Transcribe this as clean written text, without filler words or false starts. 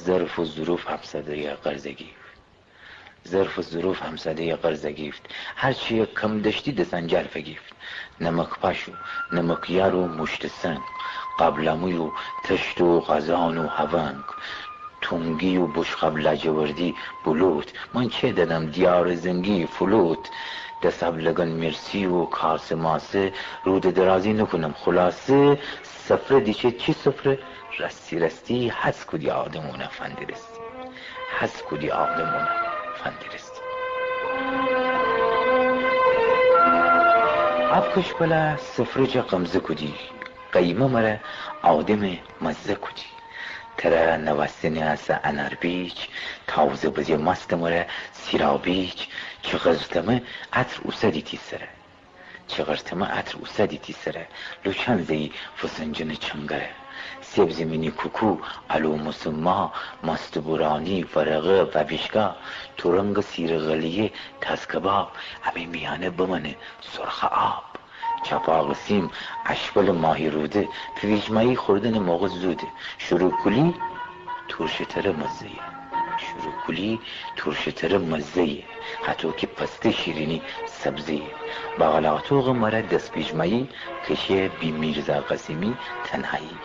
ظرف و ظروف همسده قرضگی، ظرف و ظروف همسده قرضگیفت، هرچی کم داشتی دسنجر فگیفت، نمک پشو نمک یار و مشت سنگ، قبلموی و تشت و غزان و هونگ، تونگی و بشقب لجوردی بلوت، من چه دادم دیار زنگی فلوت، دستم لگن مرسی و کاسه ماسه، رود درازی نکنم خلاصه، سفره دیچه چی سفره؟ رستی رستی حس کدی آدمونه فندرستی، حس کدی آدمونه فندرستی. افکش بلا سفره جا قمزه کدی، قیمه مره آدم مزه کدی، ترى نوستني هسه انار بیچ، تاوزه بزی مست مره سیرا بیچ، چغرتمه عطر اوسدی سره، چغرتمه عطر اوسدی سره، لوچن زی فسنجن چنگره، سبزی منی کوکو علو مسما، مست برانی ورقه و بیشگا، تورنگ سیر غلیه تسکباب، همین میانه بمنه سرخ آب، چپاق سیم اشبال ماهی روده، پیویجمایی خوردن موقع زوده، شروع کلی ترشتر مزهیه، شروع کلی ترشتر مزهیه، حتی که پسته شیرینی سبزیه، بغلاتوغ مره دست پیجمایی کشه بی میرزا قسیمی تنهایی.